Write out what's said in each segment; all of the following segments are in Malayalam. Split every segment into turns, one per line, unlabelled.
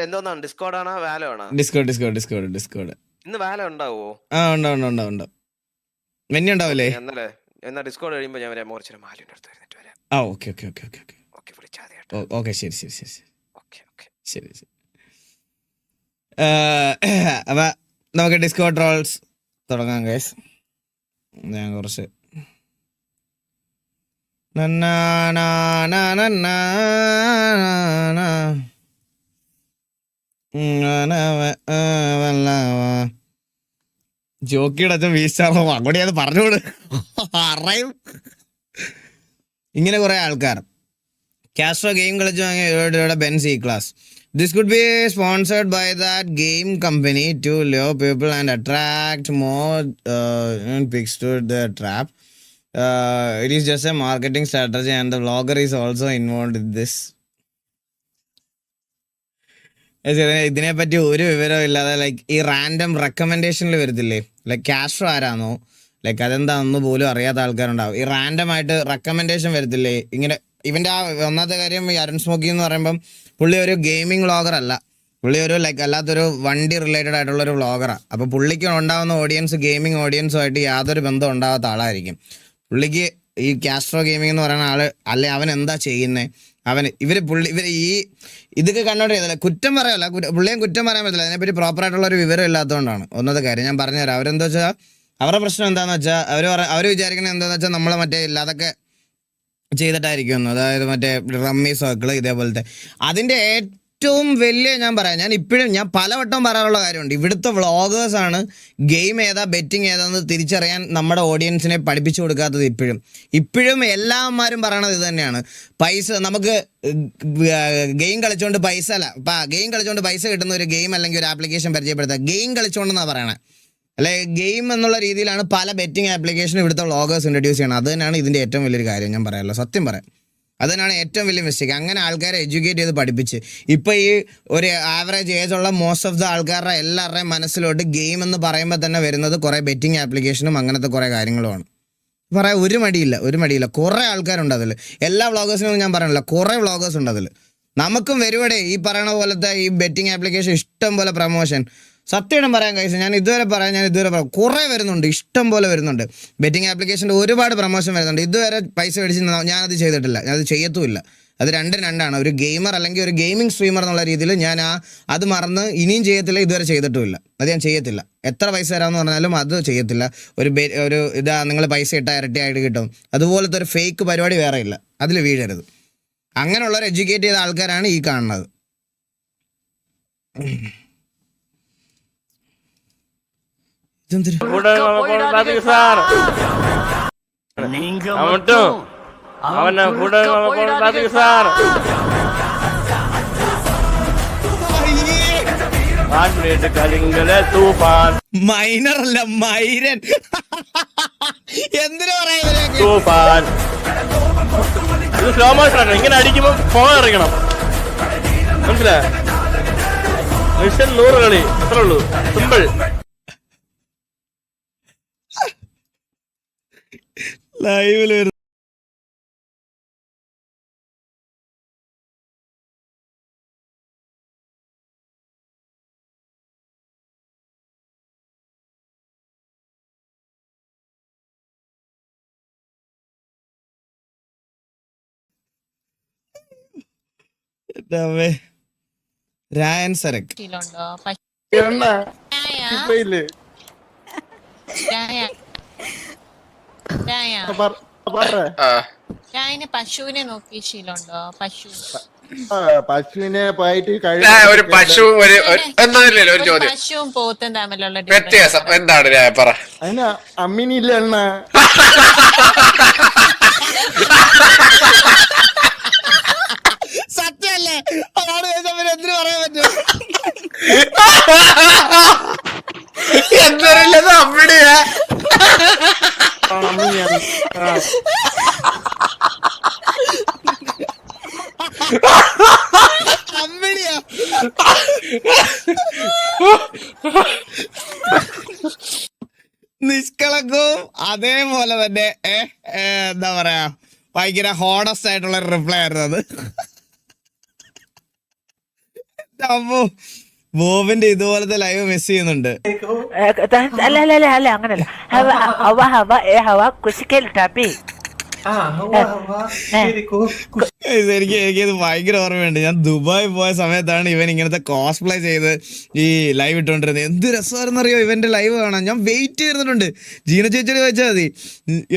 എന്തോന്നാണ് ഡിസ്കോഡ് ആണോ വാലോ ആണോ?
ഡിസ്കോഡ്.
ഇന്ന് വാല ഉണ്ടാവോ?
ഉണ്ടാവും. മെന്നി ഉണ്ടാവില്ലേ?
എന്നാ ഡിസ്കോഡ് കഴിയുമ്പോ ഞാൻ വരാം. മോർച്ചൊരു മാലിന്റെ അടുത്ത് വരുന്നിട്ട് വരാം.
ഓക്കെ.
വിളിച്ചാൽ മതി കേട്ടോ.
ഓക്കെ ശരി. ശരി. അപ്പൊ നമുക്ക് ഡിസ്കോഡ് ട്രോൾസ് തുടങ്ങാം ഗൈസ്. ഞാൻ കുറച്ച് ജോക്കിയുടെ അച്ഛൻ വീശാറോ അങ്ങോട്ട് അത് പറഞ്ഞോട് അറിയും. ഇങ്ങനെ കുറെ ആൾക്കാർ കാസ്ട്രോ ഗെയിം കളിച്ചു വാങ്ങിയ ബെൻസ് ഈ class. This could be sponsored by that game company to lure people and attract more pigs to the trap. It is just a marketing strategy and the vlogger is also involved in this. ഇതിനെപ്പറ്റി ഒരു വിവരവും ഇല്ലാതെ ലൈക്ക് ഈ റാൻഡം റെക്കമെൻഡേഷനിൽ വരത്തില്ലേ, ലൈക്ക് കാസ്ട്രോ ആരാന്നോ ലൈക്ക് അതെന്താണെന്ന് പോലും അറിയാത്ത ആൾക്കാരുണ്ടാവും. ഈ റാൻഡം ആയിട്ട് റെക്കമെൻഡേഷൻ വരത്തില്ലേ ഇങ്ങനെ. ഇവൻ്റെ ആ ഒന്നാമത്തെ കാര്യം ഈ അരുൺ സ്മോക്കി എന്ന് പറയുമ്പം പുള്ളി ഒരു ഗെയിമിംഗ് വ്ളോഗർ അല്ല, പുള്ളി ഒരു ലൈക്ക് അല്ലാത്തൊരു വണ്ടി റിലേറ്റഡ് ആയിട്ടുള്ളൊരു വ്ളോഗറാണ്. അപ്പോൾ പുള്ളിക്ക് ഉണ്ടാകുന്ന ഓഡിയൻസ് ഗെയിമിംഗ് ഓഡിയൻസുമായിട്ട് യാതൊരു ബന്ധം ഉണ്ടാകാത്ത ആളായിരിക്കും. പുള്ളിക്ക് ഈ കാസ്ട്രോ ഗെയിമിംഗ് എന്ന് പറയുന്ന ആള് അല്ലെ അവൻ എന്താ ചെയ്യുന്നത്, ഇവർ ഈ ഇതൊക്കെ കണ്ടോണ്ടിരുന്നില്ല. കുറ്റം പറയല്ല, പുള്ളിയും കുറ്റം പറയാൻ പറ്റില്ല. അതിനെപ്പറ്റി പ്രോപ്പറായിട്ടുള്ള ഒരു വിവരം ഇല്ലാത്തതുകൊണ്ടാണ്. ഒന്നത്തെ കാര്യം ഞാൻ പറഞ്ഞുതരാം. അവരെന്താ വെച്ചാൽ അവരുടെ പ്രശ്നം എന്താണെന്ന് വെച്ചാൽ അവർ വിചാരിക്കുന്നത് എന്താണെന്ന് വെച്ചാൽ നമ്മളെ മറ്റേ ഇല്ലാതൊക്കെ ചെയ്തിട്ടായിരിക്കും. അതായത് മറ്റേ റമ്മി സർക്കിൾ ഇതേപോലത്തെ. അതിൻ്റെ ഏറ്റവും വലിയ ഞാൻ പലവട്ടം പറയാനുള്ള കാര്യമുണ്ട്. ഇവിടുത്തെ വ്ളോഗേഴ്സാണ് ഗെയിം ഏതാ ബെറ്റിംഗ് ഏതാന്ന് തിരിച്ചറിയാൻ നമ്മുടെ ഓഡിയൻസിനെ പഠിപ്പിച്ചു കൊടുക്കാത്തത്. ഇപ്പോഴും എല്ലാവന്മാരും പറയണത് ഇത് തന്നെയാണ്. നമുക്ക് ഗെയിം കളിച്ചുകൊണ്ട് ഗെയിം കളിച്ചുകൊണ്ട് പൈസ കിട്ടുന്ന ഒരു ഗെയിം അല്ലെങ്കിൽ ഒരു ആപ്ലിക്കേഷൻ പരിചയപ്പെടുത്തുക. ഗെയിം കളിച്ചുകൊണ്ടെന്നാണ് പറയണത്. അല്ലെ ഗെയിം എന്നുള്ള രീതിയിലാണ് പല ബെറ്റിംഗ് ആപ്ലിക്കേഷനും ഇവിടുത്തെ വ്ളോഗേഴ്സ് ഇൻട്രൊഡ്യൂസ് ചെയ്യണം. അത് തന്നെയാണ് ഇതിൻ്റെ ഏറ്റവും വലിയൊരു കാര്യം ഞാൻ പറയാമല്ലോ, സത്യം പറയാം. അത് തന്നെയാണ് ഏറ്റവും വലിയ മിസ്റ്റേക്ക്. അങ്ങനെ ആൾക്കാരെ എഡ്യൂക്കേറ്റ് ചെയ്ത് പഠിപ്പിച്ച് ഇപ്പോൾ ഈ ഒരു ആവറേജ് ഏജുള്ള മോസ്റ്റ് ഓഫ് ദ ആൾക്കാരുടെ എല്ലാവരുടെയും മനസ്സിലോട്ട് ഗെയിം എന്ന് പറയുമ്പോൾ തന്നെ വരുന്നത് കുറേ ബെറ്റിംഗ് ആപ്ലിക്കേഷനും അങ്ങനത്തെ കുറേ കാര്യങ്ങളുമാണ്. പറയാൻ ഒരു മടിയില്ല. കുറേ ആൾക്കാരുണ്ട് അതിൽ. എല്ലാ വ്ളോഗേഴ്സിനും ഞാൻ പറയണില്ല, കുറേ വ്ളോഗേഴ്സ് ഉണ്ട് അതിൽ. നമുക്കും വരുവടെ ഈ പറയണ പോലത്തെ ഈ ബെറ്റിംഗ് ആപ്ലിക്കേഷൻ ഇഷ്ടം പോലെ പ്രൊമോഷൻ. സത്യം പറയാൻ കഴിച്ചു ഞാൻ ഇതുവരെ പറയാം കുറേ വരുന്നുണ്ട്, ഇഷ്ടം പോലെ വരുന്നുണ്ട്. ബെറ്റിംഗ് ആപ്ലിക്കേഷൻ്റെ ഒരുപാട് പ്രൊമോഷൻ വരുന്നുണ്ട്. ഇതുവരെ പൈസ മേടിച്ച് ഞാനത് ചെയ്തിട്ടില്ല, ഞാനത് ചെയ്യത്തുമില്ല. അത് രണ്ടാണ്. ഒരു ഗെയിമർ അല്ലെങ്കിൽ ഒരു ഗെയിമിംഗ് സ്ട്രീമർ എന്നുള്ള രീതിയിൽ ഞാൻ അത് മറന്ന് ഇനിയും ചെയ്യത്തില്ല, ഇതുവരെ ചെയ്തിട്ടുമില്ല. അത് ഞാൻ ചെയ്യത്തില്ല. എത്ര പൈസ തരാമെന്ന് പറഞ്ഞാലും അത് ചെയ്യത്തില്ല. ഒരു ഇതാ നിങ്ങൾ പൈസ ഇട്ടാൽ ഇരട്ടിയായിട്ട് കിട്ടും, അതുപോലത്തെ ഒരു ഫേക്ക് പരിപാടി വേറെ ഇല്ല. അതിൽ വീഴരുത്. അങ്ങനെയുള്ളവർ എഡ്യൂക്കേറ്റ് ചെയ്ത ആൾക്കാരാണ് ഈ കാണുന്നത്. മൈനറല്ല മൈരൻ. എന്തിനു പറയാൻ
ഇങ്ങനെ അടിക്കുമ്പോ ഫോൺ ഇറങ്ങണം, മനസ്സിലായ? മിഷൻ 100 കളി അത്രേ ഉള്ളൂ, സിമ്പിൾ.
ലൈവിൽ വരുന്നു. രായൻ സരക്
പശുവിനെ നോക്കി ശീലമുണ്ടോ?
പശുവിനെ പോയിട്ട്
ഒരു ചോദ്യം,
പശുവും പോത്തും തമ്മിലുള്ള
വ്യത്യാസം എന്താണ് പറ?
അതിന് അമ്മിനില്ല എണ്ണ.
സത്യല്ലേ? അതാണ് എന്തിനു പറയാൻ പറ്റും?
എന്തരല്ലത് അമ്മിണിയാ?
അമ്മിണിയാ? നിഷ്കളങ്കവും അതേപോലെ തന്നെ എന്താ പറയാ ഭയങ്കര ഹോണസ്റ്റ് ആയിട്ടുള്ള റിപ്ലൈ ആയിരുന്നു അത്. അമ്മോ ബോബിന്റെ ഇതുപോലത്തെ ലൈവ് മിസ് ചെയ്യുന്നുണ്ട്.
അല്ല അങ്ങനല്ല. ഹവ ഹവ ഏ ഹവ കുശിക്കൽ ടാപ്പി.
എനിക്കത് ഭയങ്കര ഓർമ്മയുണ്ട്. ഞാൻ ദുബായ് പോയ സമയത്താണ് ഇവൻ ഇങ്ങനത്തെ കോസ്പ്ലേ ചെയ്ത് ഈ ലൈവ് ഇട്ടുകൊണ്ടിരുന്നത്. എന്ത് രസമായിരുന്നറിയോ ഇവന്റെ ലൈവ് കാണാൻ. ഞാൻ വെയിറ്റ് ചെയ്തിട്ടുണ്ട്. ജീന ചേച്ചിയോട് ചോദിച്ചാൽ മതി.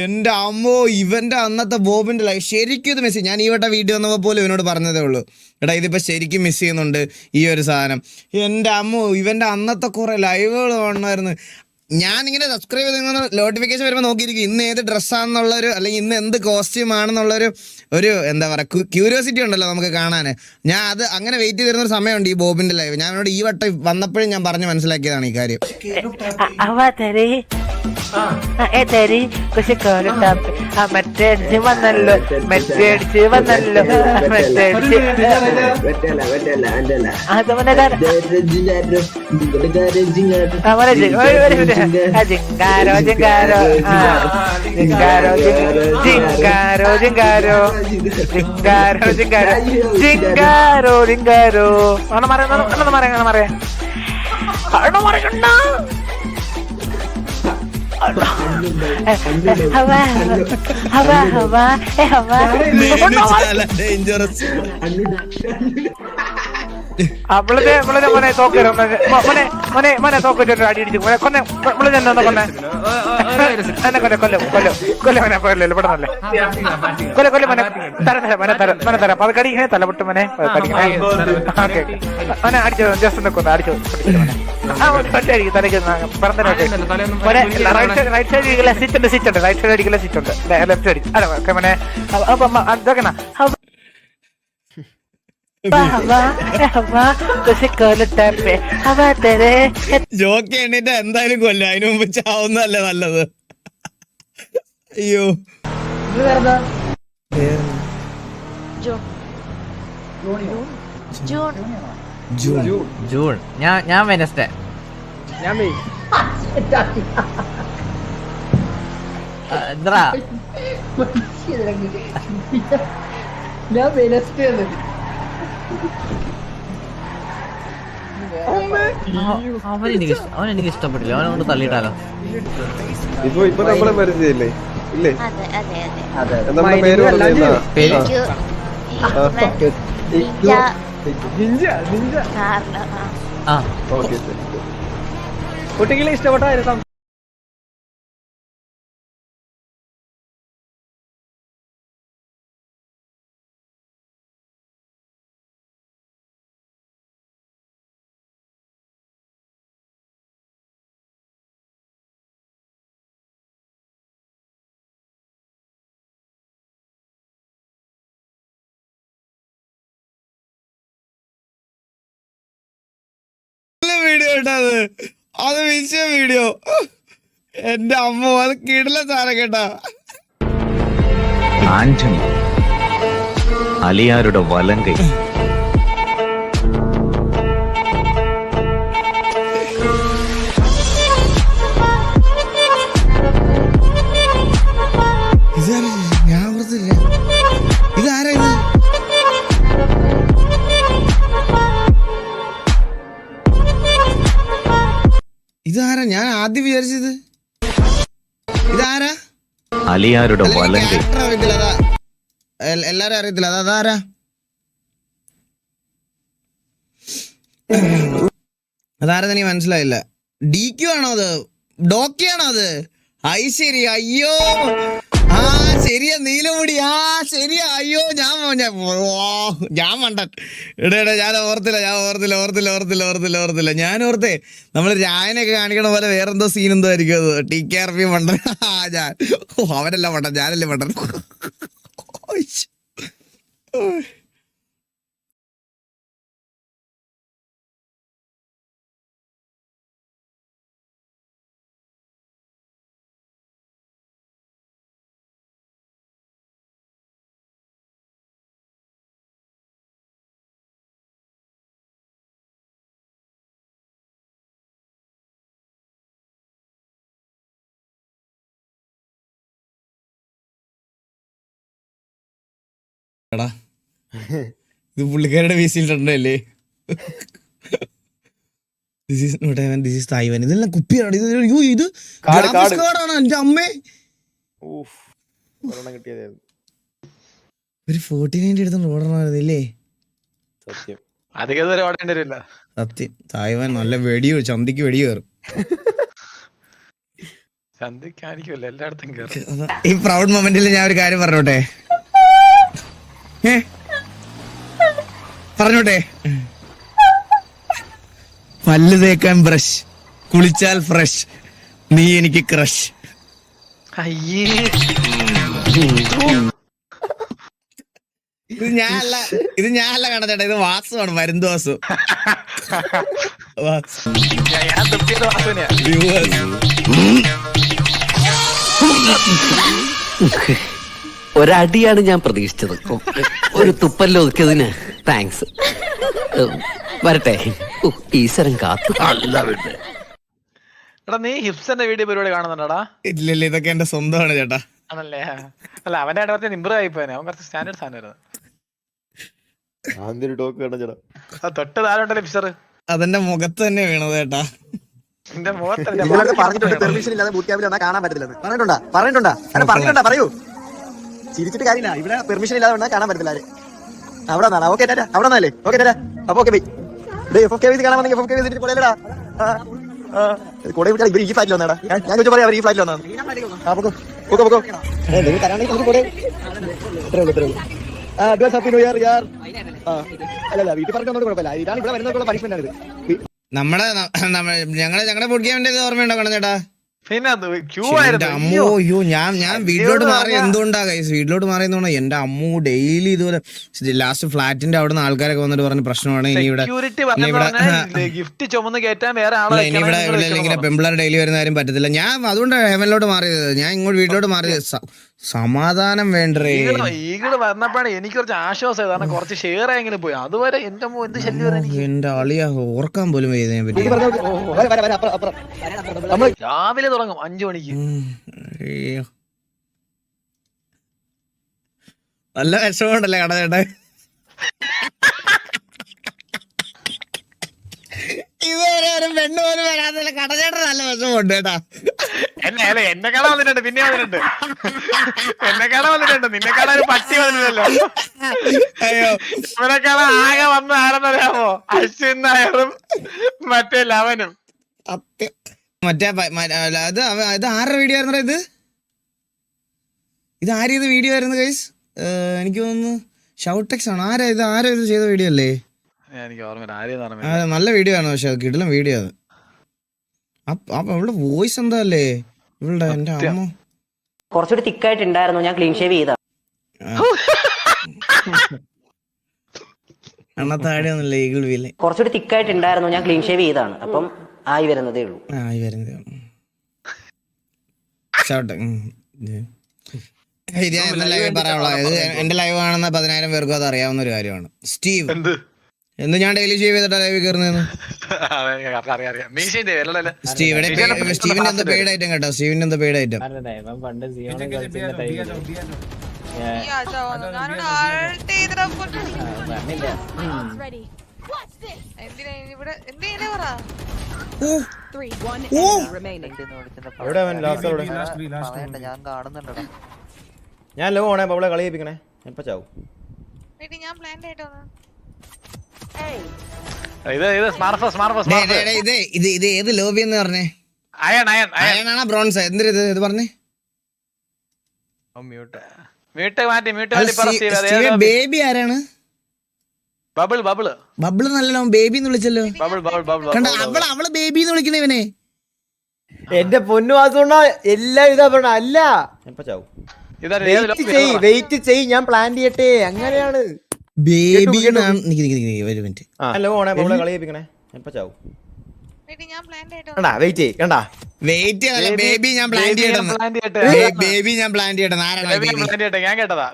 എൻ്റെ അമ്മോ ഇവന്റെ അന്നത്തെ ബോബിന്റെ ലൈവ് ശരിക്കും ഇത് മിസ് ചെയ്യും. ഞാൻ ഈ വട്ടം വീഡിയോ വന്നപ്പോൾ പോലും ഇവനോട് പറഞ്ഞതേ ഉള്ളൂ, എടാ ഇതിപ്പോൾ ശരിക്കും മിസ് ചെയ്യുന്നുണ്ട് ഈ ഒരു സാധനം. എൻ്റെ അമ്മോ ഇവന്റെ അന്നത്തെ കുറെ ലൈവുകൾ കാണുമായിരുന്നു. ഞാനിങ്ങനെ സബ്സ്ക്രൈബ് ചെയ്ത് നോട്ടിഫിക്കേഷൻ വരുമ്പോൾ നോക്കിയിരിക്കും ഇന്ന് ഏത് ഡ്രസ്സാണെന്നുള്ളൊരു, അല്ലെങ്കിൽ ഇന്ന് എന്ത് കോസ്റ്റ്യൂം ആണെന്നുള്ളൊരു എന്താ പറയുക ക്യൂരിയോസിറ്റി ഉണ്ടല്ലോ നമുക്ക് കാണാൻ. ഞാൻ അത് അങ്ങനെ വെയിറ്റ് ചെയ്തിരുന്നൊരു സമയമുണ്ട് ഈ ബോബിന്റെ ലൈവ്. ഞാൻ എന്നോട് ഈ വട്ടം വന്നപ്പോഴും ഞാൻ പറഞ്ഞ് മനസ്സിലാക്കിയതാണ് ഈ കാര്യം.
മറ്റേ വന്നല്ലോ ജിങ്കാരോ ജിങ്കാരോ ജിങ്കാരോ ജിങ്കാരോ ജിങ്കാരോ ജിങ്കാരോ ജിങ്കാരോ ജിങ്കാരോ ജിങ്കാരോ അങ്ങനെ പറയാ മോനെ തോക്കരോ മോനെ തോക്കിട്ട് അടി അടിച്ചു കൊന്നെ കൊന്നെ കൊല്ലേ ഇവിടെ നല്ല കൊല്ല മോനെ തരാം പതുക്കടി ഇങ്ങനെ തലപൊട്ട് മോനെ മോനെ അടിച്ചോ ജസ്റ്റ് നിൽക്കുന്നു അടിച്ചോ അടിക്കും തലയ്ക്ക് പറഞ്ഞ റൈറ്റ് സൈഡ് സിറ്റ് ഉണ്ട് റൈറ്റ് സൈഡ് അടിക്കുന്ന സിറ്റ് ഉണ്ട് ലെഫ്റ്റ് അടി അല്ല മോനെ അതൊക്കെ
ജോക്ക് എണ്ണീട്ട് എന്തായാലും കൊല്ല, അതിനു മുമ്പ് ചാവുന്നതല്ലേ നല്ലത്. അയ്യോ
ജൂൺ ഞാൻ വെനസ്ഡേ. എന്താ അവനെനിക്ക് ഇഷ്ടപ്പെട്ടില്ല. അവനെ കൊണ്ട് തള്ളിയിട്ടാലോ.
ഇപ്പൊ നമ്മളെ പരിചയല്ലേ ഇല്ലേ? നമ്മുടെ പേര്
കുട്ടികളെ ഇഷ്ടപ്പെട്ടായിരുന്നു.
വീഡിയോ ഇട്ടത് അത് വിഷയ വീഡിയോ. എന്റെ അമ്മ അത് കിടില സാധനം കേട്ടാ.
ആന്റണി അലിയാരുടെ വലങ്കൈ.
ഞാൻ ഓർത്തില്ല ഇതാരാ ഇത്. ഇതാരാ? ഞാൻ ആദ്യം വിചാരിച്ചത് ഇതാരാ?
അലിയാരുടെ വലങ്കൈ.
എല്ലാരും അറിയത്തില്ല അതാരാ? അതാരെന്ന് എനിക്ക് മനസ്സിലായില്ല. DQ ആണോ അത്? ഡോക്കിയാണോ അത്? ശരി. അയ്യോ ആ ശരിയാ, നീലമുടി. ആ ശരിയാ. അയ്യോ ഞാൻ മണ്ടൻ. ഇടേ ഞാൻ ഓർത്തില്ല. ഞാൻ ഓർത്തേ നമ്മള് രായനൊക്കെ കാണിക്കണ പോലെ വേറെന്തോ സീൻ എന്തോ ആയിരിക്കും അത്. TKRP മണ്ടൻ. ഞാൻ അവനല്ല മണ്ടൻ, ഞാനല്ലേ മണ്ടൻ. എടാ ഇത് പുള്ളിക്കാരുടെ വീസിലിട്ടുണ്ടല്ലേ? This is not even, this is Taiwan. ഇതെല്ലാം കുപ്പിയാണ്. ഇത്
കാട്.
കാർഡാണ് എന്റെ അമ്മേ.
കിട്ടിയതായിരുന്നു
ഒരു 49 എടുത്ത് ഓടണമായിരുന്നില്ലേ?
സത്യം.
അധികം ദൂരം ഓടേണ്ടി വരില്ല.
സത്യം. തായ്വാൻ നല്ല വെടി ചന്തിക്ക് വെടി കയറും.
ചന്തിക്കായിരിക്കുമല്ലോ എല്ലായിടത്തും കയറും.
ഈ പ്രൗഡ് മൊമെന്റിൽ ഞാൻ ഒരു കാര്യം പറഞ്ഞോട്ടെ. പറഞ്ഞോട്ടെ. പല്ല് തേക്കാൻ ബ്രഷ്, കുളിച്ചാൽ ഫ്രഷ്, നീ എനിക്ക് ക്രഷ്.
അയ്യേ
ഇത് ഞാനല്ല കാണാൻ, ഇത് വാസുവാണ്. മരുന്ന് വാസു.
ഞാൻ തപ്പിയത് വാസുവിനെയാ.
ഒരടിയാണ് ഞാൻ പ്രതീക്ഷിച്ചത്. ഒരു തുപ്പല്ലോ ഒതുക്കിയതിന് താങ്ക്സ്. വരട്ടെ. ഈശ്വരൻ കാത്തു.
എടാ നീ ഹിപ്സന്റെ വീഡിയോ പരിപാടി കാണുന്നുണ്ടോടാ?
ഇല്ലല്ല, ഇതൊക്കെ എന്റെ സ്വന്തമാണ് ചേട്ടാ.
ആണല്ലേ? അല്ല അവന്റെ കുറച്ച് ഇമ്പ്രൂവ് ആയിപ്പോനെ. അവൻ കുറച്ച് സ്റ്റാൻഡേർഡ് സാധനമായിരുന്നു. തൊട്ട് താഴെ ഉണ്ടല്ലോ ഹിപ്സർ.
അതെന്റെ മുഖത്ത് തന്നെ വീണത് ചേട്ടാ.
എന്റെ മുഖത്ത്
പെർമിഷൻ ഇല്ലാതെ ബൂട്ട് ക്യാമ്പിൽ വന്നാൽ കാണാൻ പറ്റില്ല. പറഞ്ഞിട്ടുണ്ടാ പറയൂ. ചിരിച്ചിട്ട് കാര്യമില്ല. ഇവിടെ പെർമിഷൻ ഇല്ലാതെ വന്നാൽ കാണാൻ പറ്റില്ല. അവിടെ നിന്നാ ഓക്കെ ടാറ്റാ. അവിടെ നിന്നല്ലേ ഓക്കെ ടാറ്റാ. അപ്പൊ ഓക്കെ ബൈ. കാണാൻ വന്നെങ്കിൽ FFK വിസിറ്റ് കൊള്ളേടാ. കൂടെ വിളിച്ചാൽ ഇവർ ഈ ഫ്ലൈറ്റിൽ വന്നാടാ. ഞാൻ ചോദിച്ചു പറയാം അവർ ഈ ഫ്ലൈറ്റിൽ വന്നാണ്. അഡ്വാൻസ് ഹാപ്പി ന്യൂ ഇയർ യാർ. അല്ലല്ല വീട്ടിൽ പറഞ്ഞൊന്നും കുഴപ്പമില്ല. ഇതാണ് ഇവിടെ വരുന്നതിനുള്ള പണിഷ്മെന്റ് ആണ് ഇത്.
ഞങ്ങളുടെ ഫുഡ് ഗെയിമിന്റെ ഓർമ്മയുണ്ടോ കണ്ണൻ ചേട്ടാ?
പിന്നെ ക്യൂ
എന്റെ
ആയിരുന്നു.
അമ്മോ, അയ്യോ ഞാൻ വീട്ടിലോട്ട് മാറി. എന്തുകൊണ്ടാ ഗൈസ് വീട്ടിലോട്ട് മാറിയെന്ന് പറഞ്ഞാൽ എന്റെ അമ്മു ഡെയിലി ഇതുപോലെ ലാസ്റ്റ് ഫ്ലാറ്റിന്റെ അവിടെ നിന്ന് ആൾക്കാരൊക്കെ വന്നിട്ട് പറഞ്ഞ പ്രശ്നമാണ്. ഇനി ഇവിടെ
ഗിഫ്റ്റ് ചുമന്ന് കയറ്റാൻ വേറെ
ഇനി ഇവിടെ ഇങ്ങനെ പെമ്പിളർ ഡെയിലി വരുന്ന കാര്യം പറ്റത്തില്ല. ഞാൻ അതുകൊണ്ടാണ് ഹെവനിലോട്ട് മാറിയത്. ഞാൻ ഇങ്ങോട്ട് വീട്ടിലോട്ട് മാറിയത്. സമാധാനം വേണ്ടേ.
ഈഗിള് വന്നപ്പോഴാണ് എനിക്ക് കുറച്ച് ആശ്വാസം. കാരണം കുറച്ച് ഷെയർ ആയെങ്കിലും പോയി. അതുവരെ എന്റെ എന്ത് ശല്യം.
എന്റെ അളിയാ ഓർക്കാൻ പോലും ഇതിനെ പറ്റി.
രാവിലെ തുടങ്ങും 5 മണിക്ക്.
നല്ല വിഷമമുണ്ടല്ലേ കടചേട്ടാ? ഇതുവരെ ഒരു പെണ്ണ് പോലും വരാത്തല്ല കടചേട്ടൻ. നല്ല വിഷമമുണ്ട് കേട്ടാ.
എന്നെ കാണാൻ വന്നിട്ടുണ്ട്. പിന്നെ വന്നിട്ടുണ്ട്. എന്നെ കാണാൻ വന്നിട്ടുണ്ട്. നിന്നെ കാണാൻ ഒരു പട്ടി വന്നില്ലല്ലോ.
അയ്യോ,
ഇവരെ കാണാൻ ആകെ വന്ന് ആരെന്നറിയാമോ? അശ്വിൻ നായറും മറ്റേ ലവനും.
മറ്റേ ഇത് ആരുടെ വീഡിയോ ആയിരുന്നു? ഇത് ആര്യത് വീഡിയോ ആയിരുന്നു ഗൈസ്? എനിക്ക് തോന്നുന്നു ഷൗട്ടെക്സ് ആണ്. ആരാ ഇത് ചെയ്ത വീഡിയോ അല്ലേ?
എനിക്ക് ഓർമ്മ.
നല്ല വീഡിയോ ആണ്. പക്ഷെ കിടിലം വീഡിയോ അത്. അപ്പൊ അവളുടെ വോയിസ് എന്താ അല്ലേ ഇവളുടെ? എന്റെ അമ്മ
കുറച്ചുകൂടി തിക്കായിട്ടുണ്ടായിരുന്നു. ഞാൻ ക്ലീൻ ഷേവ് ചെയ്ത.
അണ്ണത്താടിയൊന്നുമില്ല ഈഗിൾ വീല്.
കുറച്ചുകൂടി തിക്കായിട്ടുണ്ടായിരുന്നു. ഞാൻ ക്ലീൻ ഷേവ് ചെയ്താണ്. അപ്പം ആയി വരുന്നതേ ഉള്ളൂ.
പറയാനുള്ളത് എന്റെ ലൈവ് കാണുന്ന 10,000 പേർക്കും അത് അറിയാവുന്ന ഒരു കാര്യമാണ്. സ്റ്റീവ് എന്ന് ഞാൻ ഡെയിലി ഷേവ് ചെയ്തിട്ടാ ലൈവ് കയറുന്നതെന്ന്. സ്റ്റീവിന്റെ എന്താ പെയ്ഡ് ഐറ്റം കേട്ടോ. സ്റ്റീവിന്റെ എന്താ പെയ്ഡ് ഐറ്റം.
ഞാൻ ലോ ആണേ അവളെ കളിയിപ്പിക്കണേ. എപ്പ ചാവും?
ഇത് ഏത് ലോബി എന്ന് പറഞ്ഞേ? അയണാണോ ബ്രോൺസ്? എന്തിനാ ഇത് പറഞ്ഞേ? ബേബി ആരാണ്? ബബിള് നല്ലല്ലോ. ബേബി എന്ന് വിളിച്ചല്ലോ. കണ്ട അവള് ബേബി എന്ന് വിളിക്കുന്ന ഇവനെ.
എന്റെ പൊന്നു വാസുണ്ട എല്ലാം ഇതാ പറഞ്ഞ. അല്ല വെയിറ്റ് ചെയ്, ഞാൻ പ്ലാൻ ചെയ്യട്ടെ. അങ്ങനെയാണ്
ബേബി.
ലോ ആണേ അവളെ കളിയിപ്പിക്കണേ. എപ്പ ചാവും? വെയിറ്റ് ചെയ്. കണ്ടാ
ബേബി ഞാൻ പ്ലാൻ ചെയ്യട്ടെ. ബേബി ഞാൻ പ്ലാൻ ചെയ്യട്ടെ.
ഞാൻ കേട്ടതാ.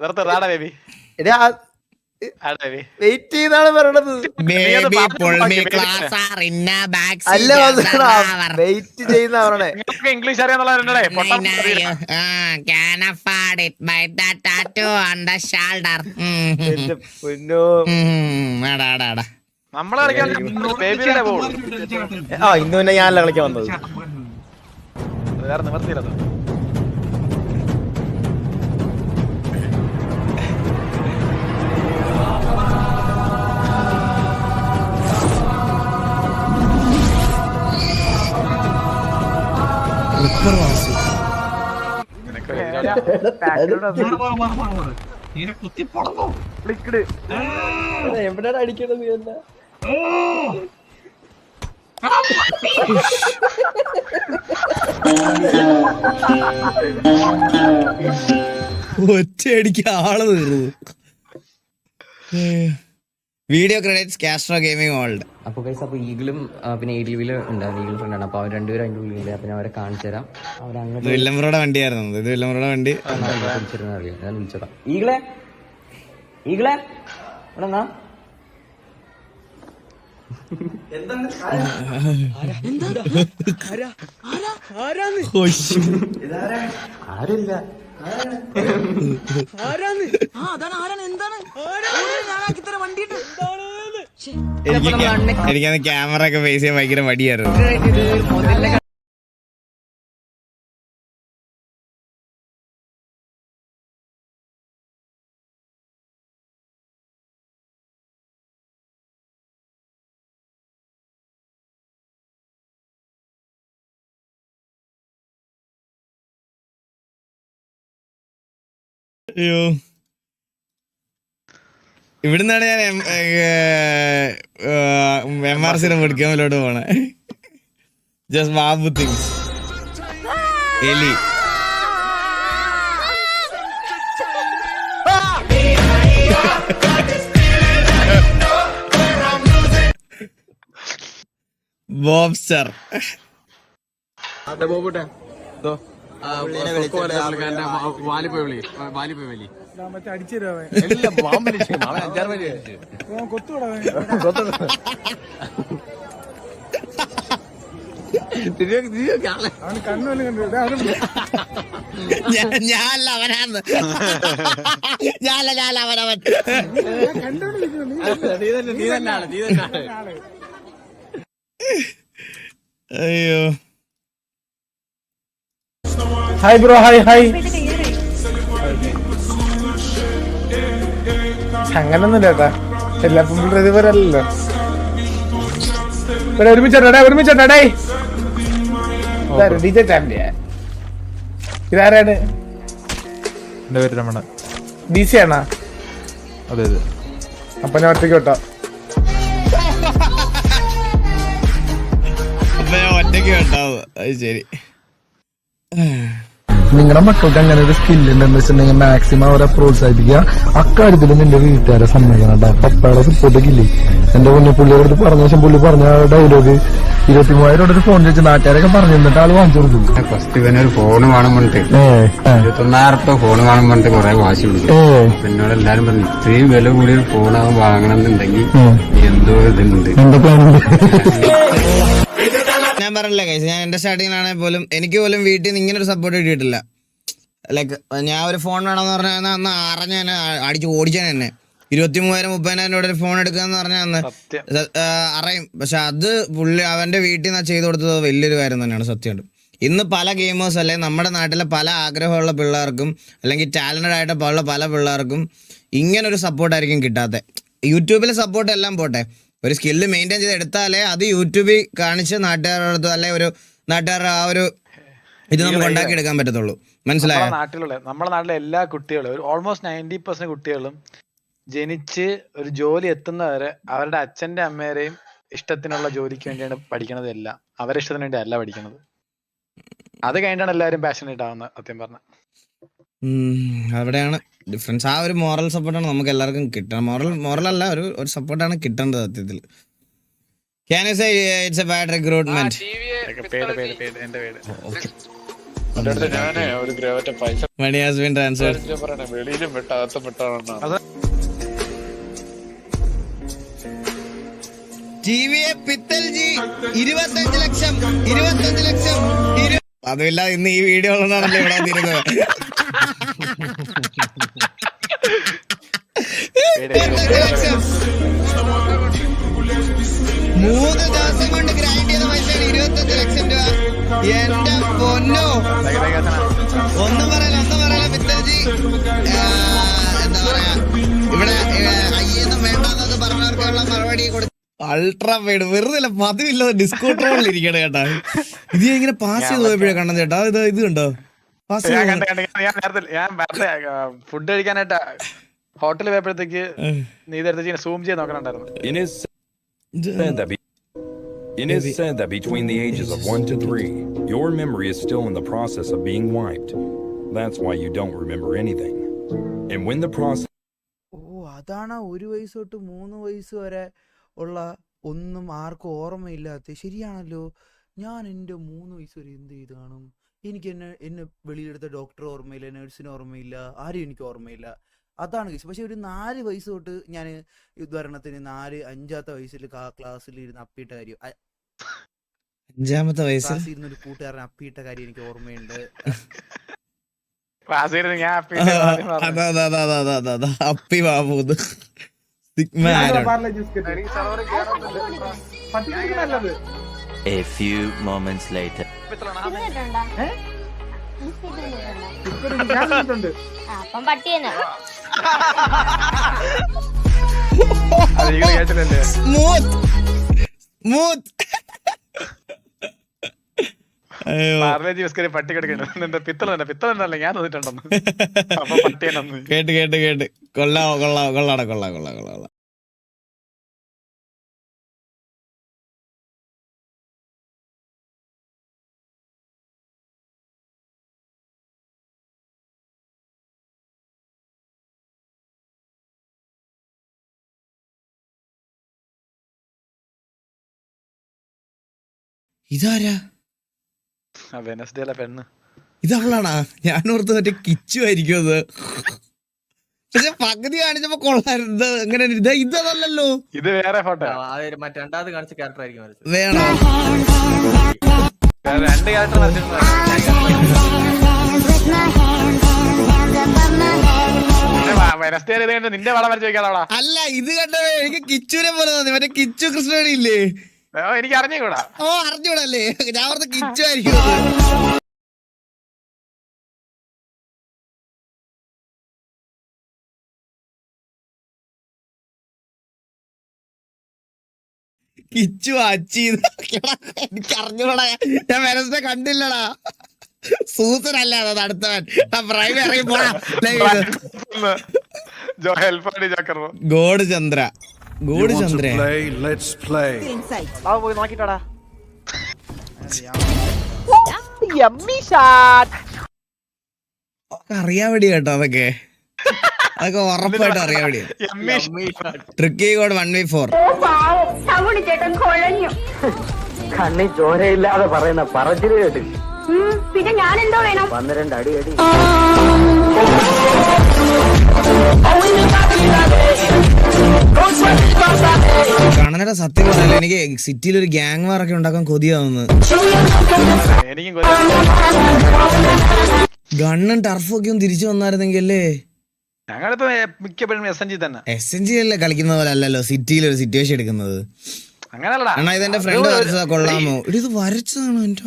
ബേബി
വെയിറ്റ് ചെയ്താണ് പറയണത്. അല്ല വെയിറ്റ് ചെയ്യുന്ന പറയണേ.
ഇംഗ്ലീഷ് അറിയാന്നുള്ളവരുണ്ടേ.
നമ്മളെ കളിക്കാൻ ബേബിയുടെ ബോൾ.
ആ ഇന്ന് പിന്നെ ഞാനല്ല കളിക്കാൻ വന്നത്.
വേറെ നിവർത്തിയില്ല.
എവിടെയാണ് അടിക്കണത് എന്നാ
ഒറ്റയടിക്ക് ആള് തീർന്നു. Video credits Castro gaming world.
അപ്പൊ ഗൈസ് അപ്പൊ ഈഗിളും പിന്നെ ADV ഉണ്ടായിരുന്നു. ഈഗിൾ ഫ്രണ്ടാണ്. അപ്പൊ അവർ രണ്ടുപേരും അതിന്റെ ഉള്ളിൽ. അപ്പൊ ഞാൻ അവരെ കാണിച്ചു തരാം. അവരങ്ങോട്ട്
വില്ലംബ്രോടെ വണ്ടിയായിരുന്നു. ഇത് വില്ലംബ്രോടെ വണ്ടി.
വിളിച്ചിരുന്ന അറിയാം. ഞാൻ വിളിച്ചതാ. ഈഗിളെ ഈഗിളെ ഇവിടെ
എനിക്കത് ക്യാമറ ഒക്കെ ഫേസ് ചെയ്യാൻ ഭയങ്കര മടിയായിരുന്നു. അയ്യോ ഇവിടുന്നാണ് ഞാൻ MRC മെഡിക്കാമിലോട്ട് പോണേ. ജസ്റ്റ് ബാബു തിങ്സ് എലി. ബോബ്സ്റ്റർ. ഞാനല്ല അവനാന്ന്. ഞാനല്ല അവനവൻ. അയ്യോ
ഹായ് ബ്രോ. Hi hi. അങ്ങനൊന്നുമില്ല കേട്ടാ. എല്ലാവർക്കും ഇതുപോലല്ലോ. ഒരുമിച്ചോട്ടെ. DJ ചാമ്പ്യ. ഇതാരാണ്?
എന്റെ പേര് രമണ.
DC ആണോ?
അതെ അതെ.
അപ്പൊ ഞാൻ ഒറ്റയ്ക്ക് കേട്ടോ.
ഒറ്റയ്ക്ക് കേട്ടാവും. അത് ശരി.
നിങ്ങളുടെ മക്കൾക്ക് അങ്ങനെ ഒരു സ്കില്ലുണ്ടെന്ന് വെച്ചിട്ടുണ്ടെങ്കിൽ മാക്സിമം അവരെ പ്രോത്സാഹിപ്പിക്കുക. അക്കാര്യത്തിൽ നിന്റെ വീട്ടുകാരെ സമ്മതിക്കണം. പപ്പയുടെ സപ്പോർട്ടൊക്കെ ഇല്ലേ? എന്റെ മുന്നേ പുള്ളിയോട് പറഞ്ഞ ശേഷം പുള്ളി പറഞ്ഞ ഡയലോഗ് 23,000 ഒരു ഫോൺ ചോദിച്ചു നാട്ടുകാരൊക്കെ പറഞ്ഞു തന്നിട്ട് ആള് വാങ്ങിച്ചു കൊടുത്തു.
ഫസ്റ്റ് ഇവനൊരു ഫോൺ വേണം പറഞ്ഞിട്ട് 29,000 ഫോൺ വേണം പറഞ്ഞിട്ട് കുറെ വാശി പിടിച്ചു. എന്നോട് എല്ലാരും പറഞ്ഞു ഇത്രയും വില കൂടിയ ഫോൺ അവൻ വാങ്ങണം എന്നുണ്ടെങ്കിൽ എന്തോ ഇതുണ്ട്.
ഞാൻ പറഞ്ഞില്ലേ കൈസ്, ഞാൻ എന്റെ സ്റ്റാർട്ടിങ്ങിലാണെങ്കിൽ പോലും എനിക്ക് പോലും വീട്ടിൽ നിന്ന് ഇങ്ങനെ ഒരു സപ്പോർട്ട് കിട്ടിയിട്ടില്ല. ലൈക്ക് ഞാൻ ഒരു ഫോൺ വേണമെന്ന് പറഞ്ഞാൽ അന്ന് അറിഞ്ഞ തന്നെ അടിച്ച് ഓടിച്ചാൽ തന്നെ 23,000-30,000 ഒരു ഫോൺ എടുക്കുക എന്ന് പറഞ്ഞാൽ അന്ന് അറിയും. പക്ഷെ അത് പുള്ളി അവന്റെ വീട്ടിൽ നിന്ന് ചെയ്തു കൊടുത്തത് വലിയൊരു കാര്യം തന്നെയാണ് സത്യമായിട്ട്. ഇന്ന് പല ഗെയിമേഴ്സ് അല്ലെങ്കിൽ നമ്മുടെ നാട്ടിലെ പല ആഗ്രഹമുള്ള പിള്ളേർക്കും അല്ലെങ്കിൽ ടാലന്റഡ് ആയിട്ട് ഉള്ള പല പിള്ളേർക്കും ഇങ്ങനൊരു സപ്പോർട്ടായിരിക്കും കിട്ടാത്തത്. യൂട്യൂബിലെ സപ്പോർട്ട് എല്ലാം പോട്ടെ, ഒരു സ്കില്ല് മെയിൻറ്റെയിൻ ചെയ്ത് എടുത്താലേ അത് യൂട്യൂബിൽ കാണിച്ച് നാട്ടുകാരുടെ അടുത്ത് അല്ലെ ഒരു നാട്ടുകാരുടെ ആ ഒരു ഇത് നമുക്ക് ഉണ്ടാക്കി എടുക്കാൻ പറ്റത്തുള്ളൂ. മനസ്സിലായോ?
നമ്മുടെ നാട്ടിലെ എല്ലാ കുട്ടികളും ഓൾമോസ്റ്റ് 90% കുട്ടികളും ജനിച്ച് ഒരു ജോലി എത്തുന്നവരെ അവരുടെ അച്ഛന്റെ അമ്മേരെയും ഇഷ്ടത്തിനുള്ള ജോലിക്ക് വേണ്ടിയാണ് പഠിക്കണത്. എല്ലാം അവരുടെ ഇഷ്ടത്തിന് വേണ്ടി അല്ല പഠിക്കണത്. അത് കഴിഞ്ഞാണ് എല്ലാവരും പാഷനേറ്റ് ആവുന്നത്. സത്യം പറഞ്ഞ
അവിടെയാണ് ഡിഫറൻസ്. ആ ഒരു മോറൽ സപ്പോർട്ടാണ് നമുക്ക് എല്ലാവർക്കും കിട്ടണം. മോറൽ അല്ല, ഒരു സപ്പോർട്ടാണ് കിട്ടേണ്ടത് സത്യത്തിൽ. Can you say it's a bad recruitment? Money has been transferred. ടിവിയെ പിത്തൽജി 25 ലക്ഷം അതുമില്ല. ഇന്ന് ഈ വീഡിയോ ഉള്ളതാണല്ലോ ഇവിടെ വന്നിരുന്നത്. 75 ലക്ഷം രൂപ. എന്റെ പൊന്നോ, ഒന്നും പറയല പിത്തൽജി. എന്താ പറയാ, ഇവിടെ അയ്യൊന്നും വേണ്ടെന്നൊക്കെ പറഞ്ഞവർക്കുള്ള മറുപടി കൊടുത്തു. അൾട്രാ വൈഡ് വെറുതെ പതിവില്ലാതെ ഡിസ്കോട്രോളിൽ ഇരിക്കണ കേട്ടാ. ഇത് ഞാൻ ഇങ്ങനെ പാസ് ചെയ്ത് പോയപ്പോഴേ കണ്ടത് ചേട്ടാ. ഇത് കണ്ടോ പാസ്
ഞാൻ വെറുതെ ഫുഡ് കഴിക്കാനായിട്ട് ഹോട്ടലിൽ പോയപ്പോഴത്തേക്ക് നീ ഇതെടുത്ത് സൂം ചെയ്ത് നോക്കണുണ്ടായിരുന്നു.
It is said that between the ages of 1 to 3, your memory is still in the process of being wiped. That's why you don't remember anything. And when the process...
അതാണ് 1 വയസ്സ് തൊട്ട് 3 വയസ്സ് വരെ ഉള്ള ഒന്നും ആർക്കും ഓർമ്മയില്ലാത്ത. ശരിയാണല്ലോ. ഞാൻ എൻ്റെ 3 വയസ്സ് വരെ എന്ത് ചെയ്ത് കാണും? എനിക്ക് എന്നെ വെളിയിലെടുത്ത ഡോക്ടർ ഓർമ്മയില്ല, നഴ്സിന് ഓർമ്മയില്ല, ആരും എനിക്ക് ഓർമ്മയില്ല. അതാണ് കേസ്. പക്ഷെ ഒരു 4 വയസ്സ് തൊട്ട് ഞാൻ ഉദാഹരണത്തിന് 4-5 വയസ്സിൽ ക്ലാസ്സിൽ ഇരുന്ന് അപ്പിയിട്ട കാര്യം,
5ാമത്തെ വയസ്സിൽ
ക്ലാസ്സിൽ ഇരുന്നൊരു കൂട്ടുകാരൻ അപ്പിയിട്ട കാര്യം എനിക്ക് ഓർമ്മയുണ്ട്.
അപ്പി Babu
A few moments later.
പട്ടി കിടക്കണ്ട പിത്തളല്ല ഞാൻ തോന്നിട്ടുണ്ടെന്ന്. അപ്പൊ പട്ടിയെന്നു
കേട്ട് കൊള്ളാടാ. ഇതാരാ?
വെനസ്ഡേയിലെ പെണ്ണ്
ഇതവളാണാ? ഞാനോർത്ത് മറ്റേ കിച്ചു ആയിരിക്കും അത്. പക്ഷെ പകുതി കാണിച്ചപ്പോ കൊള്ളായിരുന്നു. എങ്ങനെ ഇതല്ലല്ലോ,
ഇത് വേറെ ഫോട്ടോ.
മറ്റേ രണ്ടാമത് കാണിച്ച ക്യാരക്ടർ ആയിരിക്കും.
വേണോ?
2 ക്യാരക്ടർ വെനസ്ഡേ നിന്റെ വളം വരച്ച് വെക്കാളാ.
അല്ല, ഇത് കണ്ടോ എനിക്ക് കിച്ചുവിനെ പോലെ തോന്നി. മറ്റേ കിച്ചു കൃഷ്ണവേണി ഇല്ലേ?
എനിക്ക് അറിഞ്ഞൂടാ.
അറിഞ്ഞൂടല്ലേ? ഞാൻ ഓർത്ത് കിച്ചു ആയിരിക്കും. കിച്ചു അച്ചി എനിക്ക് അറിഞ്ഞൂടാ. ഞാൻ വെനസ്ഡേ കണ്ടില്ലടാ. സൂസനല്ലാതെ അടുത്തവൻ പ്രൈം ഇറങ്ങി ഗോഡ് ചന്ദ്ര. അറിയാൻ വേണ്ടി കേട്ടോ. അതൊക്കെ ഉറപ്പായിട്ട് അറിയാൻ വേണ്ടി. Tricky code 1v4.
കണ്ണി ചോരയില്ലാതെ പറയുന്ന പറച്ചില് കേട്ട്
പിന്നെ ഞാൻ എന്തോ വേണം?
12 അടി.
കണ്ണനയുടെ സത്യം പറഞ്ഞാൽ എനിക്ക് സിറ്റിയിൽ ഒരു ഗ്യാങ് വാർ ഒക്കെ ഉണ്ടാക്കാൻ കൊതിയാവുന്നു. ഗണ്ണും ടർഫും ഒക്കെ ഒന്ന് തിരിച്ചു വന്നായിരുന്നെങ്കിൽ അല്ലേ.
ഞങ്ങളിപ്പോ മിക്കപ്പോഴും
SNG അല്ലേ കളിക്കുന്ന പോലെ അല്ലല്ലോ സിറ്റിയിൽ ഒരു സിറ്റുവേഷൻ എടുക്കുന്നത്.
അങ്ങനല്ലടാ.
ഇതെന്റെ ഫ്രണ്ട് വരച്ചതാ. കൊള്ളാമോ? ഇത് വരച്ചതാണോ? എന്റെ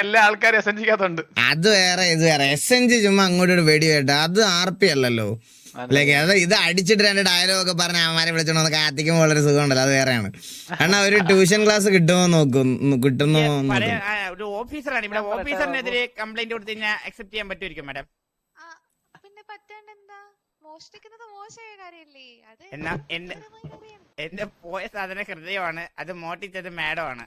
എല്ലാ ആൾക്കാരും SNG-ക്കകത്തുണ്ട്.
അത് വേറെ ഇത് വേറെ. SNG ചുമ്മാ അങ്ങോട്ട് വെടി കേട്ട. അത് RP അല്ലല്ലോ. ലൈക്ക് അത് ഇത് അടിച്ചിട്ട് 2 ഡയലോഗൊക്കെ പറഞ്ഞ അവന്മാരെ വിളിച്ചോണ്ട് കാത്തിക്കുമ്പോ വളരെ സുഖമുണ്ടല്ലോ. അത് വേറെയാണ്. കാരണം ഒരു ട്യൂഷൻ ക്ലാസ് കിട്ടുമോ നോക്കും. കിട്ടുന്നോ?
ഒരു ഓഫീസറാണ് ഇവിടെ. ഓഫീസറിനെതിരെ കംപ്ലൈന്റ് കൊടുത്തു കഴിഞ്ഞാൽ അക്സെപ്റ്റ് ചെയ്യാൻ പറ്റുമായിരിക്കും മാഡം?
പിന്നെ പറ്റാണ്ടെന്താ? മോഷ്ടിക്കുന്നത് മോശമായ കാര്യല്ലേ? അത്
എന്നാ എന്റെ പോയ സാധന ഹൃദയമാണ്. അത് മോട്ടിച്ചത് മാഡം ആണ്.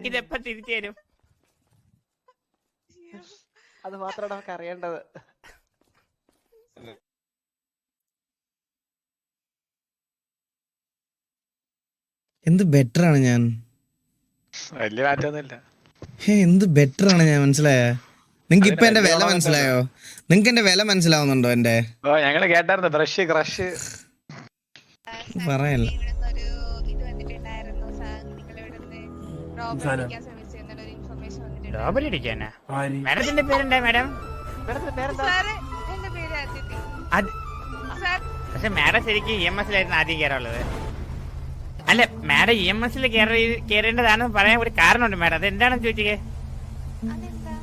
ഇതെപ്പ തിരിച്ചു തരും?
അത് മാത്രമാണ് നമുക്ക് അറിയേണ്ടത്.
എന്ത് ബെറ്റർ ആണ് ഞാൻ.
വലിയ മാറ്റമൊന്നുമില്ല.
എന്ത് ബെറ്റർ ആണ് ഞാൻ. മനസ്സിലായോ? നിങ്ങക്ക് ഇപ്പൊ എന്റെ വില മനസ്സിലായോ? നിങ്ങക്ക് എന്റെ വില മനസ്സിലാവുന്നുണ്ടോ? എന്റെ
ഞങ്ങള് കേട്ടായിരുന്നു ബ്രഷ് ക്രഷ്
പറയല്ല.
മാഡത്തിന്റെ പേരെന്താ മാഡം?
സാറേ എന്റെ പേര് അതിഥി. സാർ
പക്ഷെ മാഡം ശരിക്കും EMS-ലായിരുന്നു ആദ്യം കയറാനുള്ളത്. അല്ല മാഡം EMS-ൽ കയറേണ്ടതാണെന്ന് പറയാൻ ഒരു കാരണമുണ്ട് മാഡം. അത് എന്താണെന്ന് ചോദിച്ചേ?
അതെന്താ?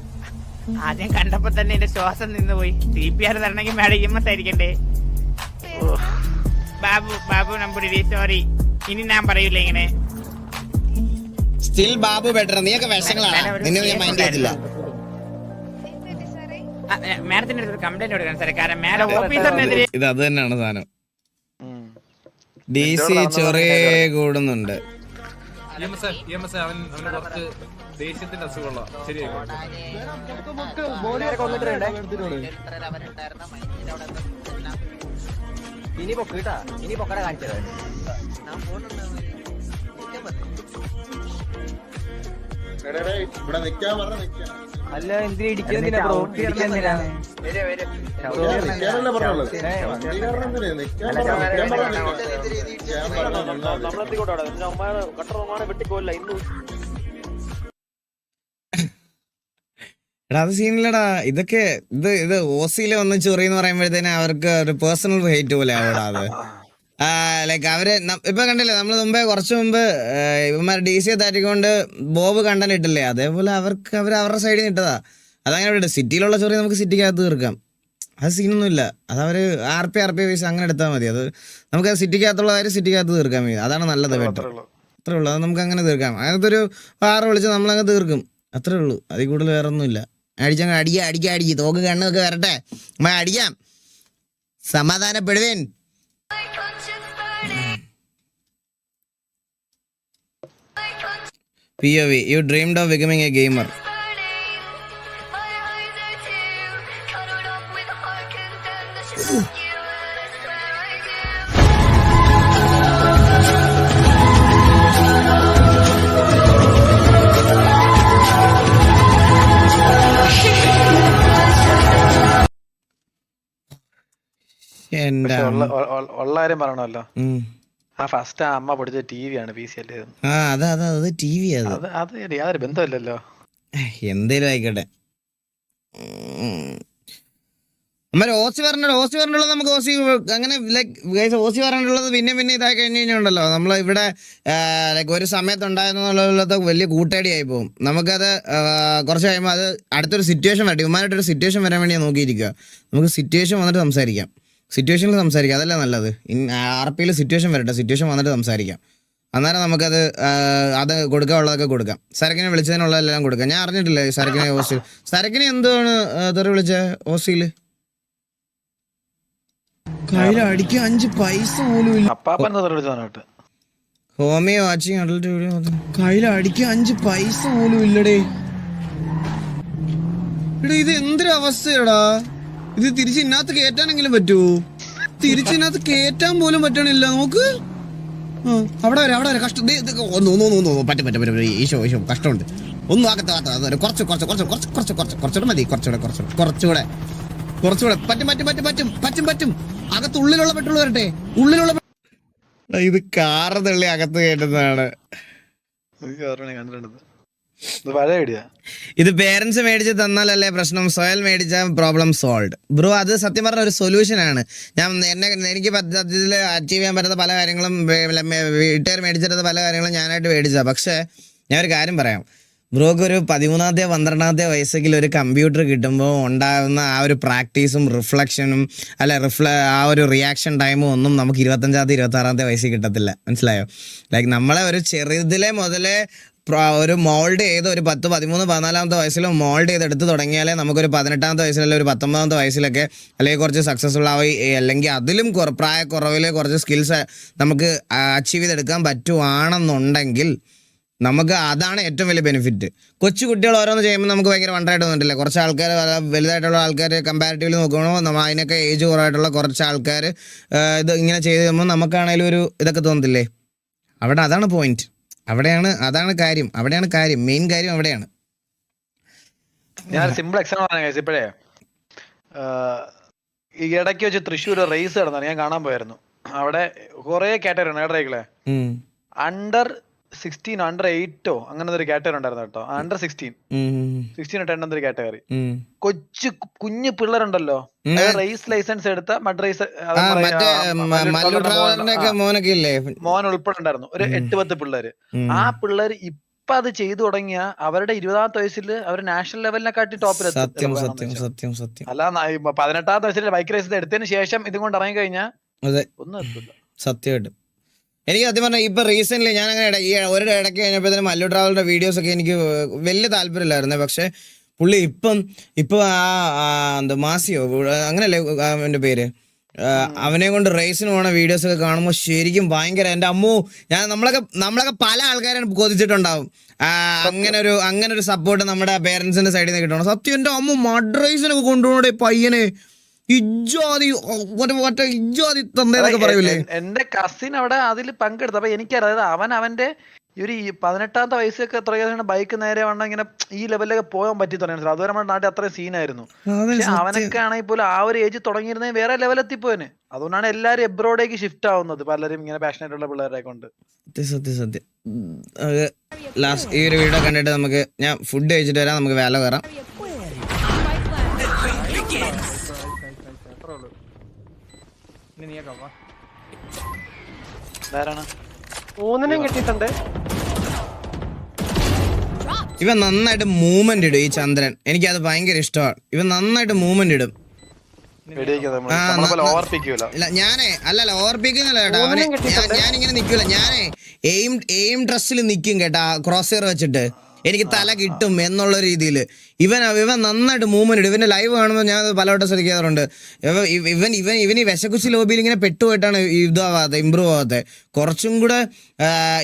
ആദ്യം കണ്ടപ്പോ തന്നെ എന്റെ ശ്വാസം നിന്നുപോയി. CPR തരണമെങ്കിൽ മാഡം EMS ആയിരിക്കണ്ടേ? ബാബു നമ്പൂരി സോറി, ഇനി ഞാൻ പറയൂല ഇങ്ങനെ.
Still Babu better. നീയൊക്കെ വിഷങ്ങളാണ്, നിന്നെ ഞാൻ മൈൻഡ് ചെയ്തില്ല.
എന്തുപറ്റി സാറേ?
മാഡത്തിന്റെ അടുത്ത് കംപ്ലൈന്റ് കൊടുക്കണം സാറേ. കാരണം മാഡം ഓഫീസറിനെതിരെ
ഇത് അത് തന്നെയാണ് സാധനം. DC ചൊറി കൂടുന്നുണ്ട്.
ദേഷ്യത്തിന്റെ അസുഖമുള്ള ശരിയായി.
ഇനി പൊക്കട്ടാ, ഇനി പൊക്കട കാണിച്ചത്. അല്ല എന്തിനാ ഇടിക്കുന്നില്ല ബ്രോ?
എടാ അത് സീനില്ലടാ. ഇതൊക്കെ ഇത് ഓസിയില് വന്ന് ചൊറി എന്ന് പറയുമ്പോഴത്തേന് അവർക്ക് ഒരു പേഴ്സണൽ ഹേറ്റ് പോലെ ആവടാ അത്. ലൈക്ക് അവര് ഇപ്പൊ കണ്ടില്ലേ, നമ്മള് കുറച്ചു മുമ്പ് ഇവന്മാർ DC താറ്റിക്കൊണ്ട് ബോബ് കണ്ടന്റ് ഇട്ടില്ലേ, അതേപോലെ അവർക്ക് അവരുടെ സൈഡിൽ നിന്ന് ഇട്ടതാ. അതങ്ങനെ വിട്ടു. സിറ്റിയിലുള്ള ചൊറി നമുക്ക് സിറ്റിക്കകത്ത് തീർക്കാം, അത് സീനൊന്നുമില്ല. അതവര് RP വയസ്സ് അങ്ങനെ എടുത്താൽ മതി. അത് നമുക്ക് സിറ്റിക്കകത്തുള്ള കാര്യം സിറ്റിക്കകത്ത് തീർക്കാൻ മതി. അതാണ് നല്ലത്, ബെറ്റർ. അത്രേ ഉള്ളൂ. അത് നമുക്ക് അങ്ങനെ തീർക്കാം. അതിനകത്തൊരു 6 വിളിച്ച് നമ്മളങ്ങ് തീർക്കും, അത്രേ ഉള്ളൂ. അതിൽ കൂടുതൽ വേറെ ഒന്നുമില്ല. അടിച്ചങ്ങ് അടിക്കുക തോക്ക് കണ്ണൊക്കെ വരട്ടെ, അടിക്കാം, സമാധാനപ്പെടുവേൻ. POV, you dreamed of becoming a gamer.
ഉള്ള കാര്യം പറയണല്ലോ. ഫസ്റ്റ് അമ്മ പഠിച്ച TV ആണ്, PC അല്ലേ?
അത് TV
അത് യാതൊരു ബന്ധമില്ലല്ലോ.
എന്തേലും ആയിക്കോട്ടെ. ഓസി പറഞ്ഞുള്ളത് നമുക്ക് അങ്ങനെ ലൈക്ക് ഓസി പറഞ്ഞിട്ടുള്ളത് പിന്നെ ഇതായി കഴിഞ്ഞ് കഴിഞ്ഞുണ്ടല്ലോ, നമ്മൾ ഇവിടെ ലൈക്ക് ഒരു സമയത്തുണ്ടായിരുന്നുള്ളത് വലിയ കൂട്ടടിയായി പോകും. നമുക്കത് കുറച്ച് കഴിയുമ്പോൾ അത് അടുത്തൊരു സിറ്റുവേഷൻ വരട്ടെ. ഇവന്മാരായിട്ടൊരു സിറ്റുവേഷൻ വരാൻ വേണ്ടി നോക്കിയിരിക്കുക. നമുക്ക് സിറ്റുവേഷൻ വന്നിട്ട് സംസാരിക്കാം, സിറ്റുവേഷനിൽ സംസാരിക്കാം, അതല്ലേ നല്ലത്. RPയിൽ സിറ്റുവേഷൻ വരട്ടെ, സിറ്റുവേഷൻ വന്നിട്ട് സംസാരിക്കാം. അന്നേരം നമുക്കത് അത് കൊടുക്കാനുള്ളതൊക്കെ കൊടുക്കാം. സരക്കിനെ വിളിച്ചതിനുള്ളതെല്ലാം കൊടുക്കാം. ഞാൻ അറിഞ്ഞിട്ടില്ലേ സരക്കിനെ ഓസിയിൽ. സരക്കിനെ എന്താണ് തെറി വിളിച്ച ഓസിയിൽ? കയ്യിൽ അടിക്കാൻ 5 പൈസ പോലും ഇല്ല. Homeo watching adult video. കയ്യിൽ അടിക്കാൻ 5 പൈസ പോലും ഇല്ലടേ. ഇത് എന്തൊരു അവസ്ഥയാടാ. ഇത് തിരിച്ച് ഇതിനകത്ത് കയറ്റാനെങ്കിലും പറ്റുമോ? തിരിച്ചിനകത്ത് കയറ്റാൻ പോലും പറ്റണില്ല. നോക്ക്, അവിടെ വരെ കഷ്ടം. പറ്റും. ഈശോ കഷ്ടമുണ്ട്. ഒന്നും ആകത്ത കുറച്ചുകൂടെ മതി. കുറച്ചുകൂടെ പറ്റും. അകത്തുള്ളിലുള്ള പെട്രോൾ വരട്ടെ. ഇത് കാറ് തള്ളി അകത്ത് കയറ്റുന്നതാണ്. ഇത് പേരൻസ് മേടിച്ച് തന്നാലല്ലേ പ്രശ്നം, സ്വയം മേടിച്ച പ്രോബ്ലം സോൾവ്. ബ്രോ അത് സത്യം പറഞ്ഞ ഒരു സൊല്യൂഷൻ ആണ്. എനിക്ക് പദ്ധതിയിൽ അച്ചീവ് ചെയ്യാൻ പറ്റുന്ന പല കാര്യങ്ങളും വീട്ടുകാർ മേടിച്ചിരുന്ന പല കാര്യങ്ങളും ഞാനായിട്ട് മേടിച്ച. പക്ഷേ ഞാൻ ഒരു കാര്യം പറയാം, ബ്രോക്ക് ഒരു 13ാമത്തെ 12ാമത്തെ വയസ്സെങ്കിൽ ഒരു കമ്പ്യൂട്ടർ കിട്ടുമ്പോൾ ഉണ്ടാകുന്ന ആ ഒരു പ്രാക്ടീസും റിഫ്ലക്ഷനും ആ ഒരു റിയാക്ഷൻ ടൈമും ഒന്നും നമുക്ക് 25ാമത്തെ 26ാമത്തെ വയസ്സിൽ കിട്ടത്തില്ല. മനസ്സിലായോ? ലൈക്ക് നമ്മളെ ഒരു ചെറുതിലെ മുതലേ ഒരു മോൾഡ് ചെയ്ത് ഒരു 10, 13, 14ാമത്തെ വയസ്സിലും മോൾഡ് ചെയ്ത് എടുത്ത് തുടങ്ങിയാലേ നമുക്കൊരു 18ാമത്തെ വയസ്സിലല്ല ഒരു 19ാമത്തെ വയസ്സിലൊക്കെ അല്ലെങ്കിൽ കുറച്ച് സക്സസ്ഫുൾ ആയി, അല്ലെങ്കിൽ അതിലും പ്രായക്കുറവിൽ കുറച്ച് സ്കിൽസ് നമുക്ക് അച്ചീവ് ചെയ്തെടുക്കാൻ പറ്റുവാണെന്നുണ്ടെങ്കിൽ നമുക്ക് അതാണ് ഏറ്റവും വലിയ ബെനിഫിറ്റ്. കൊച്ചു കുട്ടികൾ ഓരോന്ന് ചെയ്യുമ്പോൾ നമുക്ക് ഭയങ്കര വണ്ടറായിട്ട് തോന്നിട്ടില്ല. കുറച്ച് ആൾക്കാർ വലുതായിട്ടുള്ള ആൾക്കാർ കമ്പാരിറ്റീവ്ലി നോക്കുമ്പോൾ നമ്മൾ അതിനൊക്കെ ഏജ് കുറവായിട്ടുള്ള കുറച്ച് ആൾക്കാർ ഇത് ഇങ്ങനെ ചെയ്ത് കഴിയുമ്പോൾ നമുക്കാണെങ്കിലും ഒരു ഇതൊക്കെ തോന്നത്തില്ലേ? അതാണ് പോയിന്റ്. അതാണ് കാര്യം. മെയിൻ കാര്യം അവിടെയാണ്.
ഞാൻ സിമ്പിൾ എക്സാമ്പിൾ പറയാം. ഇപ്പോഴേ ഈ ഇടയ്ക്ക് വെച്ച് തൃശ്ശൂർ റേസ് നടന്നാണ്, ഞാൻ കാണാൻ പോയായിരുന്നു. അവിടെ കുറെ കാറ്റഗറി ഉണ്ട്. ഏട്ടറേക്കളെ അണ്ടർ 16 അണ്ടർ 8 അങ്ങനെ ഒരു കാറ്റഗറി ഉണ്ടായിരുന്നു കേട്ടോ. അണ്ടർ 16 10 ഒരു കാറ്റഗറി. കുഞ്ഞു പിള്ളേരുണ്ടല്ലോ, റേസ് ലൈസൻസ് എടുത്ത മഡ് റേസ് മോൻ ഉൾപ്പെടെ ഉണ്ടായിരുന്നു ഒരു 8-10 പിള്ളേര്. ആ പിള്ളേര് ഇപ്പൊ അത് ചെയ്തു തുടങ്ങിയ അവരുടെ 20ാമത്തെ വയസ്സിൽ അവർ നാഷണൽ ലെവലിനെക്കാട്ടി ടോപ്പിലെത്തും. അല്ല 18ാമത്തെ വയസ്സിൽ ബൈക്ക് റേസ് എടുത്തതിന് ശേഷം ഇതും കൊണ്ട് ഇറങ്ങി കഴിഞ്ഞാൽ ഒന്നും എത്തില്ല.
സത്യമായിട്ടും എനിക്ക് സത്യം പറഞ്ഞാൽ ഇപ്പൊ റീസെന്റ് ഞാൻ അങ്ങനെ ഈ ഒരു ഇടയ്ക്ക് കഴിഞ്ഞപ്പോഴത്തേനും മല്ലു ട്രാവലിന്റെ വീഡിയോസ് ഒക്കെ എനിക്ക് വലിയ താല്പര്യമില്ലായിരുന്നു. പക്ഷെ പുള്ളി ഇപ്പൊ എന്താ മാസിയോ അങ്ങനല്ലേ അവന്റെ പേര്, അവനെ കൊണ്ട് റേസിന് പോണ വീഡിയോസ് ഒക്കെ കാണുമ്പോൾ ശരിക്കും ഭയങ്കര എന്റെ അമ്മോ, നമ്മളൊക്കെ പല ആൾക്കാരും കൊതിച്ചിട്ടുണ്ടാവും അങ്ങനെ ഒരു സപ്പോർട്ട് നമ്മുടെ പേരൻസിന്റെ സൈഡിൽ നിന്ന് കിട്ടണം. സത്യം എന്റെ അമ്മ മഡ് റേസിനൊക്കെ കൊണ്ടുപോകണേ പയ്യനെ, ഇജ്ജാതി തന്നേന്നൊക്കെ പറയൂലേ.
എന്റെ കസിൻ അവിടെ അതിൽ പങ്കെടുത്തു. അപ്പൊ എനിക്കറിയാം, അതായത് അവന്റെ ഒരു 18ാമത്തെ വയസ്സൊക്കെ എത്രയാണ് ബൈക്ക് നേരെ വണ്ണം ഇങ്ങനെ ഈ ലെവലിലൊക്കെ പോകാൻ പറ്റി തുടങ്ങി. അതുവരെ നമ്മുടെ നാട്ടിൽ അത്രയും സീനായിരുന്നു. പക്ഷെ അവനൊക്കെ ആണെങ്കിൽ പോലും ആ ഒരു ഏജ് തുടങ്ങിയിരുന്നേ വേറെ ലെവലെത്തിപ്പോയന്. അതുകൊണ്ടാണ് എല്ലാരും എബ്രോഡേക്ക് ഷിഫ്റ്റ് ആവുന്നത്, പലരും ഇങ്ങനെ പാഷനേറ്റ് ഉള്ള പിള്ളേരെ കൊണ്ട്.
സത്യം ലാസ്റ്റ് ഈ ഒരു വീഡിയോ കണ്ടിട്ട് നമുക്ക് ഞാൻ ഫുഡ് കഴിച്ചിട്ട് വരാം, നമുക്ക് വേല കയറാം. ഇവൻ നന്നായിട്ട് മൂവ്മെന്റ് ഇടും ഈ ചന്ദ്രൻ, എനിക്കത് ഭയങ്കര ഇഷ്ടമാണ്. ഇവൻ നന്നായിട്ട് മൂവ്മെന്റ് ഇടും. ഞാനേ അല്ലല്ല ഓവർപിക്കുന്നല്ല കേട്ടോ, അവനെ ഞാനിങ്ങനെ നിക്കൂല, ഞാനേ എയിം ഡ്രസ്സിൽ നിക്കും കേട്ടാ, ക്രോസ് ഹെയർ വെച്ചിട്ട് എനിക്ക് തല കിട്ടും എന്നുള്ള രീതിയിൽ. ഇവൻ നന്നായിട്ട് മൂവ്മെന്റ് ഇടും. ഇവന്റെ ലൈവ് കാണുമ്പോൾ ഞാൻ പലവട്ടം ശ്രദ്ധിക്കാറുണ്ട്. ഇവൻ ഈ വിശക്കുച്ചി ലോബിയിൽ ഇങ്ങനെ പെട്ടുപോയിട്ടാണ് ഇമ്പ്രൂവ് ആവാത്തത്. കുറച്ചും കൂടെ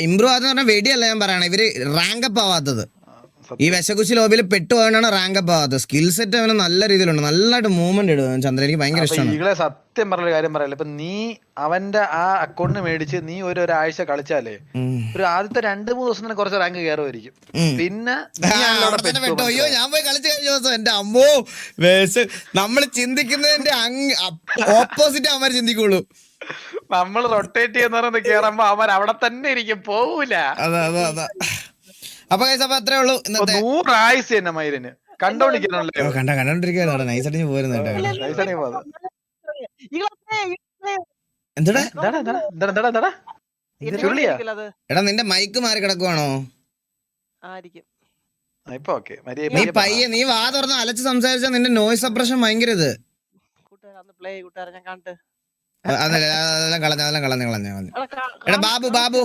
ഇമ്പ്രൂവ് ആവാത്ത പറഞ്ഞാൽ വെടിയല്ല ഞാൻ പറയണേ, ഇവര് റാങ്ക് അപ്പ് ആവാത്തത്. ഈ വിശക്കുച്ചി ലോബിയിൽ പെട്ടുപോയാണ് റാങ്ക് അപ്പ് ആവാത്തത്. സ്കിൽ സെറ്റ് അവന് നല്ല രീതിയിലുണ്ട്, നല്ലതായിട്ട് മൂവ്മെന്റ് ഇടും ചന്ദ്രൻ, എനിക്ക് ഭയങ്കര ഇഷ്ടമാണ്.
സത്യം പറഞ്ഞ കാര്യം പറയല്ലേ, ഇപ്പൊ നീ അവന്റെ ആ അക്കൗണ്ടിന് മേടിച്ച് നീ ഒരാഴ്ച കളിച്ചാലേ ഒരു ആദ്യത്തെ 2-3 ദിവസം തന്നെ കുറച്ച് റാങ്ക് കയറുമായിരിക്കും. പിന്നെ
അയ്യോ ഞാൻ പോയി കളിച്ചു കഴിഞ്ഞ ദിവസം എന്റെ അമ്മോ നമ്മള് ചിന്തിക്കുന്നതിന്റെ ഓപ്പോസിറ്റ് അവന്മാർ ചിന്തിക്കുള്ളൂ.
നമ്മൾ റൊട്ടേറ്റ് ചെയ്യുന്ന കേറുമ്പോ അവൻ അവിടെ തന്നെ ഇരിക്കും, പോവൂല.
അതാ അപ്പൊ അത്രേ ഉള്ളൂ.
100 ആയുസ് തന്നെ മൈരന് കണ്ടോണ്ടിരിക്കാനല്ലോ,
കണ്ടോണ്ടിരിക്കാനോ നൈസടിഞ്ഞ് പോരുന്നു. എടാ നിന്റെ മൈക്ക് മാറി കിടക്കുവാണോ? നീ വാ തുറന്ന് അലച്ച് സംസാരിച്ചാ നിന്റെ നോയ്സ് സപ്രഷൻ ഭയങ്കര ഇത്. അതെല്ലാം കളഞ്ഞ എടാ ബാബു